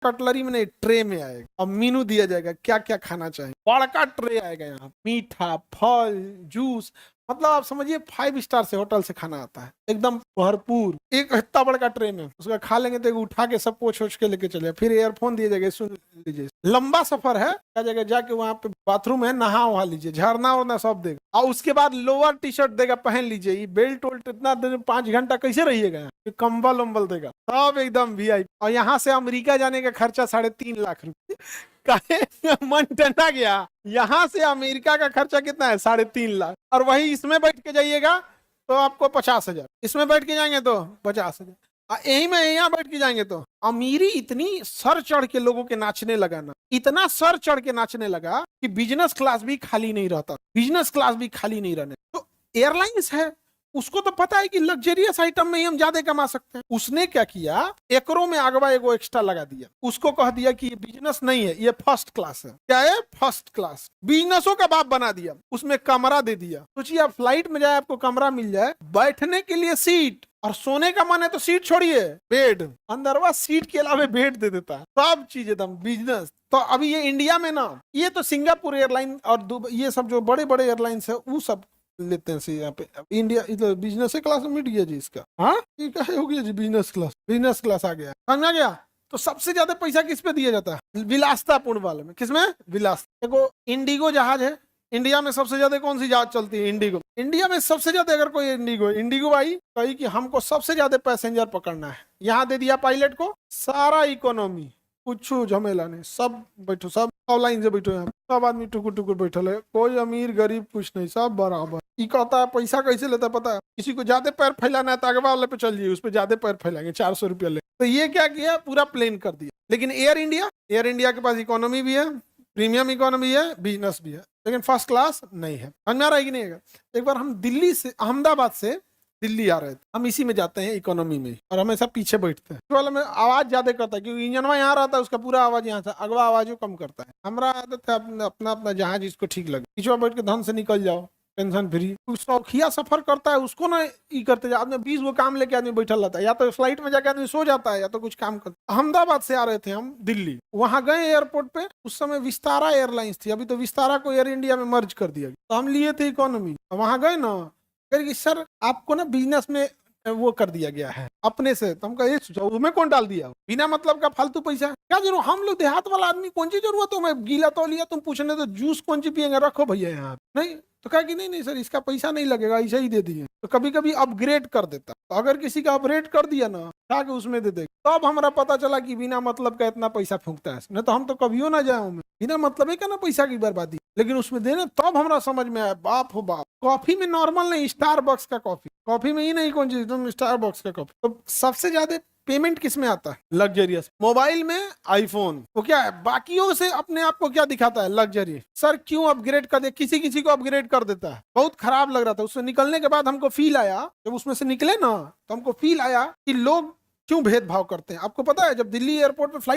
Cutlery में नहीं, tray में आएगा और मेनू दिया जाएगा क्या क्या खाना चाहिए। बड़का ट्रे आएगा यहाँ, मीठा, फल, जूस, मतलब आप समझिए 5 स्टार से होटल से खाना आता है एकदम भरपूर, एक इतना बड़का ट्रे में। उसका खा लेंगे तो उठा के सब पोछ ओछ के लेके चले, फिर एयरफोन दिए जाएगा, सुन लीजिए। लंबा सफर है, क्या जगह जाके वहां पे बाथरूम है, नहा वहा लीजिए, झरना उरना सब देगा। और उसके बाद लोअर टी शर्ट देगा, पहन लीजिए। ये बेल्ट उल्ट इतना दिन 5 घंटा कैसे रहिएगा, ये कंबल उम्बल देगा, सब एकदम वीआईपी। और यहाँ से अमेरिका जाने का खर्चा 3.5 लाख रुपए। काहे मन टना गया, यहाँ से अमेरिका का खर्चा कितना है, 3.5 लाख। और वही इसमें बैठ के जाइएगा तो आपको 50,000, इसमें बैठ के जाएंगे तो 50,000, यही में यहाँ बैठ के जाएंगे तो। अमीरी इतनी सर चढ़ के लोगों के नाचने लगा ना, इतना सर चढ़ के नाचने लगा कि बिजनेस क्लास भी खाली नहीं रहता, बिजनेस क्लास भी खाली नहीं रहने। तो एयरलाइंस है, उसको तो पता है कि लग्जरियस आइटम में ही हम ज्यादा कमा सकते हैं। उसने क्या किया, एकरों में अगवा एगो एक्स्ट्रा लगा दिया, उसको कह दिया कि ये बिजनेस नहीं है, ये फर्स्ट क्लास है। क्या है, फर्स्ट क्लास। बिजनेसों का बाप बना दिया, उसमें कमरा दे दिया। सोचिए आप फ्लाइट में जाए, आपको कमरा मिल जाए, बैठने के लिए सीट, और सोने का मन है तो सीट छोड़िए, बेड अंदरवा सीट के अलावा बेड दे देता है, सब चीज एकदम बिजनेस। तो अभी ये इंडिया में ना, ये तो सिंगापुर एयरलाइन और ये सब जो बड़े बड़े एयरलाइंस है वो सब लेते हैं यहाँ पे। इंडिया इधर बिजनेस क्लास में मिट गया जी इसका। हाँ ये क्या हो गया जी, बिजनेस क्लास आ गया, समझ आ गया। तो सबसे ज्यादा पैसा किस पे दिया जाता है, विलासतापूर्ण वाले में। किसमें, विलास। देखो इंडिगो जहाज है, इंडिया में सबसे ज्यादा कौन सी जहाज चलती है, इंडिगो। इंडिया में सबसे ज्यादा अगर कोई इंडिगो आई कही कि हमको सबसे ज्यादा पैसेंजर पकड़ना है, यहाँ दे दिया पायलट को सारा इकोनॉमी, कुछ झमेला नहीं, सब बैठो, सब लाइन से बैठो, यहाँ सब आदमी टुकुर टुकुर बैठल है, कोई अमीर गरीब कुछ नहीं, सब बराबर। ये कहता है पैसा कैसे लेता है पता है, किसी को ज्यादा पैर फैलाना है तो अगवा वाले पे चल जाइए, उस पर ज्यादा पैर फैलाएंगे, 400 रुपया ले। तो ये क्या किया, पूरा प्लेन कर दिया। लेकिन एयर इंडिया के पास इकोनॉमी भी है, प्रीमियम इकोनॉमी है, बिजनेस भी है, लेकिन फर्स्ट क्लास नहीं है। समझ में आ रहा है कि नहीं है। एक बार हम दिल्ली से, अहमदाबाद से दिल्ली आ रहे थे, हम इसी में जाते हैं इकोनॉमी में, और हमेशा पीछे बैठते हैं। वाला में आवाज ज्यादा करता है क्योंकि इंजनवा यहाँ रहता है, उसका पूरा आवाज यहाँ से, अगवा आवाज वो कम करता है। हमारा आदत है अपना अपना जहां जिसको ठीक लगे, पीछे बैठ के धन से निकल जाओ, टेंशन फ्री। शौकिया सफर करता है उसको ना ये करते जाओ, आदमी 20 गो काम लेके आदमी बैठल रहता है, या तो फ्लाइट में जाके आदमी सो जाता है या तो कुछ काम करता है। अहमदाबाद से आ रहे थे हम दिल्ली, वहां गए एयरपोर्ट पे, उस समय विस्तारा एयरलाइंस थी, अभी तो विस्तारा को एयर इंडिया में मर्ज कर दिया, तो हम लिए थे इकोनॉमी। वहां गए ना, कह सर आपको ना बिजनेस में वो कर दिया गया है अपने से। तो हम कहे उसमें कौन डाल दिया, बिना मतलब का फालतू पैसा क्या जरूरत, हम लोग देहात वाला आदमी कौन सी जरूरत है, मैं गीला तो लिया, तुम पूछने तो जूस कौन सी पियेंगे, रखो भैया यहाँ। नहीं तो कहा कि नहीं सर इसका पैसा नहीं लगेगा, ऐसा ही दे दिए। तो कभी कभी अपग्रेड कर देता, तो अगर किसी का अपग्रेड कर दिया ना, के उसमें दे दे, तब हमारा पता चला कि बिना मतलब का इतना पैसा फूंकता है। नहीं तो हम तो कभी ना जाए, बिना मतलब है क्या ना पैसा की बर्बादी, लेकिन उसमें देने तब हमारा समझ में आया, बाप हो बाप। कॉफी में नॉर्मल नहीं, स्टारबक्स का कॉफी में ही नहीं, कौन चीज तुम स्टारबक्स का कॉफी। तो सबसे ज्यादा पेमेंट किस में आता है, लग्जरियस। मोबाइल में आईफोन, वो क्या है, बाकियों से अपने आप को क्या दिखाता है, लग्जरी। सर क्यों अपग्रेड कर दे, किसी को अपग्रेड कर देता है। बहुत खराब लग रहा था, उससे निकलने के बाद हमको फील आया, जब उसमें से निकले ना तो हमको फील आया कि लोग क्यों भेदभाव करते हैं। आपको पता है जब दिल्ली एयरपोर्ट पे फ्लाइट